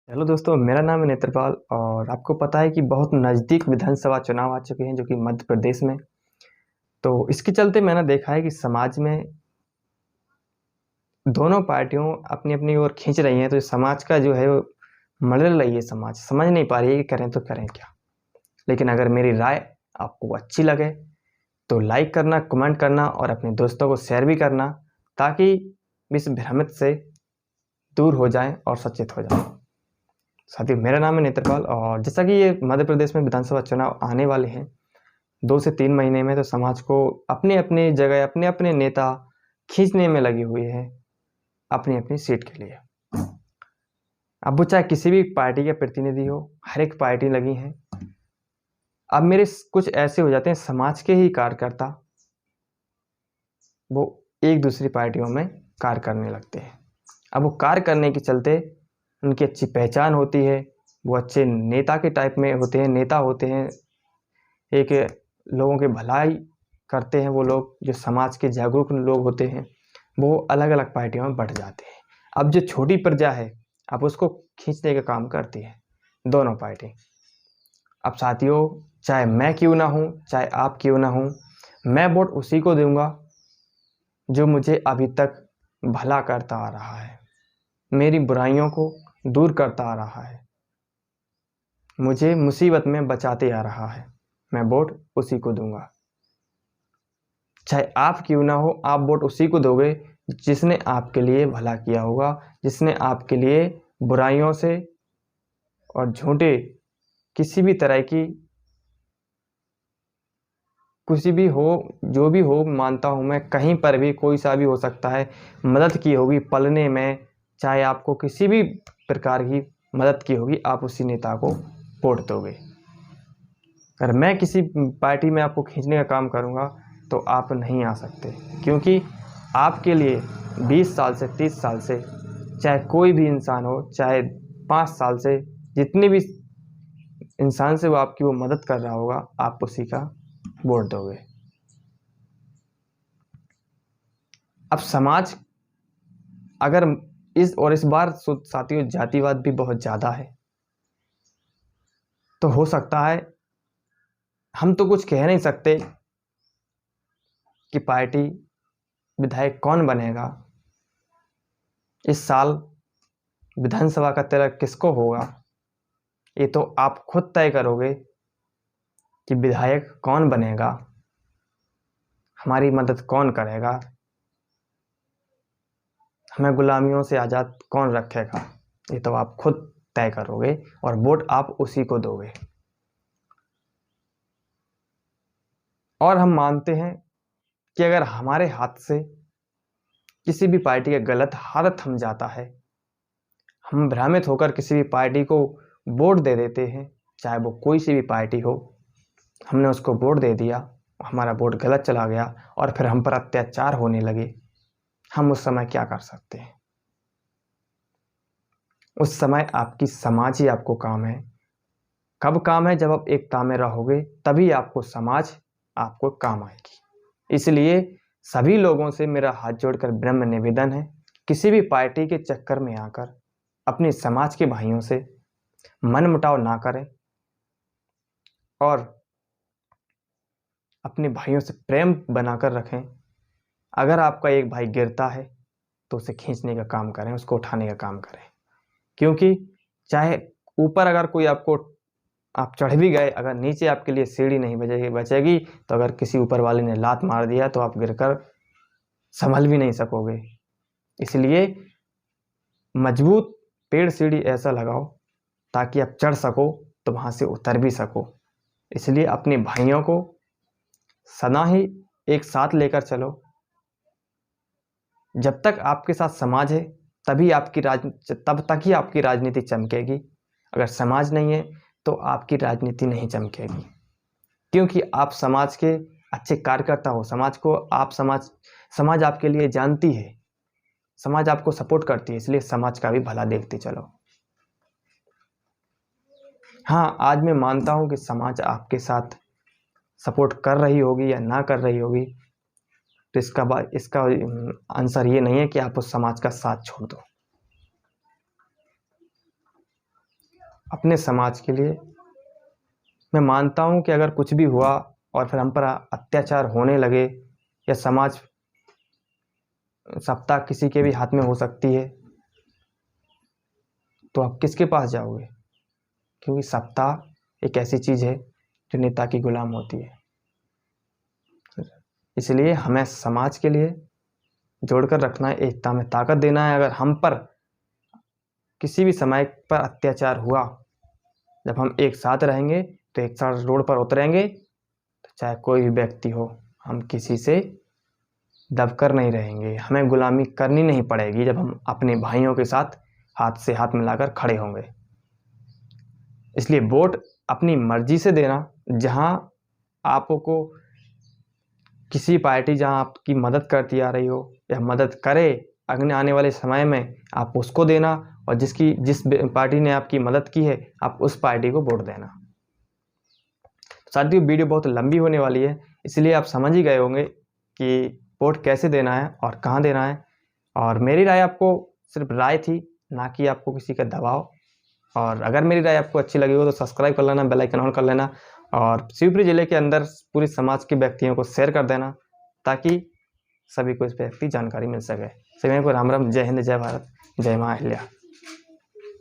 Hello दोस्तों, मेरा नाम है नेत्रपाल और आपको पता है कि बहुत नज़दीक विधानसभा चुनाव आ चुके हैं जो कि मध्य प्रदेश में। तो इसके चलते मैंने देखा है कि समाज में दोनों पार्टियों अपनी अपनी ओर खींच रही हैं, तो समाज का जो है वो मरल रही है। समाज समझ नहीं पा रही है कि करें तो करें क्या। लेकिन अगर मेरी राय आपको अच्छी लगे तो लाइक करना, कमेंट करना और अपने दोस्तों को शेयर भी करना, ताकि इस भ्रमित से दूर हो जाएं और सचेत हो जाएं। साथियों, मेरा नाम है नेत्रपाल और जैसा कि ये मध्य प्रदेश में विधानसभा चुनाव आने वाले हैं 2 से 3 महीने में, तो समाज को अपने अपने जगह अपने अपने नेता खींचने में लगी हुई है अपनी अपनी सीट के लिए। अब वो चाहे किसी भी पार्टी के प्रतिनिधि हो, हर एक पार्टी लगी है। अब मेरे कुछ ऐसे हो जाते हैं समाज के ही कार्यकर्ता, वो एक दूसरी पार्टियों में कार्य करने लगते हैं। अब वो कार्य करने के चलते उनकी अच्छी पहचान होती है, वो अच्छे नेता के टाइप में होते हैं, नेता होते हैं, एक लोगों की भलाई करते हैं। वो लोग जो समाज के जागरूक लोग होते हैं वो अलग अलग पार्टियों में बढ़ जाते हैं। अब जो छोटी प्रजा है, अब उसको खींचने का काम करती है दोनों पार्टी। अब साथियों, चाहे मैं क्यों ना हूँ, चाहे आप क्यों ना हूँ, मैं वोट उसी को दूंगा जो मुझे अभी तक भला करता आ रहा है, मेरी बुराइयों को दूर करता आ रहा है, मुझे मुसीबत में बचाते आ रहा है। मैं वोट उसी को दूंगा। चाहे आप क्यों ना हो, आप वोट उसी को दोगे जिसने आपके लिए भला किया होगा, जिसने आपके लिए बुराइयों से और झूठे किसी भी तरह की किसी भी हो, जो भी हो, मानता हूँ मैं, कहीं पर भी कोई सा भी हो सकता है, मदद की होगी पलने में, चाहे आपको किसी भी प्रकार की मदद की होगी, आप उसी नेता को वोट दोगे। अगर मैं किसी पार्टी में आपको खींचने का काम करूँगा तो आप नहीं आ सकते, क्योंकि आपके लिए 20 साल से 30 साल से, चाहे कोई भी इंसान हो, चाहे 5 साल से, जितने भी इंसान से वो आपकी वो मदद कर रहा होगा, आप उसी का वोट दोगे। अब समाज अगर इस बार साथियों जातिवाद भी बहुत ज़्यादा है, तो हो सकता है, हम तो कुछ कह नहीं सकते कि पार्टी विधायक कौन बनेगा इस साल, विधानसभा का तिलक किसको होगा, ये तो आप खुद तय करोगे कि विधायक कौन बनेगा, हमारी मदद कौन करेगा, हमें गुलामियों से आज़ाद कौन रखेगा, ये तो आप खुद तय करोगे और वोट आप उसी को दोगे। और हम मानते हैं कि अगर हमारे हाथ से किसी भी पार्टी का गलत हाथ थम जाता है, हम भ्रमित होकर किसी भी पार्टी को वोट दे देते हैं, चाहे वो कोई सी भी पार्टी हो, हमने उसको वोट दे दिया, हमारा वोट गलत चला गया और फिर हम पर अत्याचार होने लगे, हम उस समय क्या कर सकते हैं? उस समय आपकी समाज ही आपको काम है। कब काम है? जब आप एकता में रहोगे, तभी आपको समाज आपको काम आएगी। इसलिए सभी लोगों से मेरा हाथ जोड़कर ब्रह्म निवेदन है, किसी भी पार्टी के चक्कर में आकर अपने समाज के भाइयों से मनमुटाव ना करें और अपने भाइयों से प्रेम बनाकर रखें। अगर आपका एक भाई गिरता है तो उसे खींचने का काम करें, उसको उठाने का काम करें, क्योंकि चाहे ऊपर अगर कोई आपको, आप चढ़ भी गए, अगर नीचे आपके लिए सीढ़ी नहीं बचेगी, तो अगर किसी ऊपर वाले ने लात मार दिया तो आप गिरकर संभल भी नहीं सकोगे। इसलिए मजबूत पेड़ सीढ़ी ऐसा लगाओ ताकि आप चढ़ सको तो वहां से उतर भी सको। इसलिए अपने भाइयों को सदा ही एक साथ लेकर चलो। जब तक आपके साथ समाज है तब तक ही आपकी राजनीति चमकेगी। अगर समाज नहीं है तो आपकी राजनीति नहीं चमकेगी, क्योंकि आप समाज के अच्छे कार्यकर्ता हो। समाज आपके लिए जानती है, समाज आपको सपोर्ट करती है, इसलिए समाज का भी भला देखते चलो। हाँ, आज मैं मानता हूँ कि समाज आपके साथ सपोर्ट कर रही होगी या ना कर रही होगी, तो इसका आंसर ये नहीं है कि आप उस समाज का साथ छोड़ दो। अपने समाज के लिए। मैं मानता हूँ कि अगर कुछ भी हुआ और फिर हम पर अत्याचार होने लगे या समाज सत्ता किसी के भी हाथ में हो सकती है, तो आप किसके पास जाओगे? क्योंकि सत्ता एक ऐसी चीज़ है जो नेता की गुलाम होती है। इसलिए हमें समाज के लिए जोड़कर रखना है, एकता में ताकत देना है। अगर हम पर किसी भी समय पर अत्याचार हुआ, जब हम एक साथ रहेंगे तो एक साथ रोड पर उतरेंगे, तो चाहे कोई भी व्यक्ति हो, हम किसी से दबकर नहीं रहेंगे। हमें गुलामी करनी नहीं पड़ेगी जब हम अपने भाइयों के साथ हाथ से हाथ मिलाकर खड़े होंगे। इसलिए वोट अपनी मर्जी से देना। जहां आपको किसी पार्टी जहां आपकी मदद करती आ रही हो या मदद करे अगले आने वाले समय में, आप उसको देना, और जिस पार्टी ने आपकी मदद की है आप उस पार्टी को वोट देना। साथियों, वीडियो बहुत लंबी होने वाली है, इसलिए आप समझ ही गए होंगे कि वोट कैसे देना है और कहाँ देना है। और मेरी राय आपको सिर्फ राय थी, ना कि आपको किसी का दबाव। और अगर मेरी राय आपको अच्छी लगी हो तो सब्सक्राइब कर लेना, बेल आइकन ऑन कर लेना, और शिवपुरी जिले के अंदर पूरे समाज के व्यक्तियों को शेयर कर देना, ताकि सभी को इस पर जानकारी मिल सके। सभी को राम राम, जय हिंद, जय भारत, जय मां अहिल्या।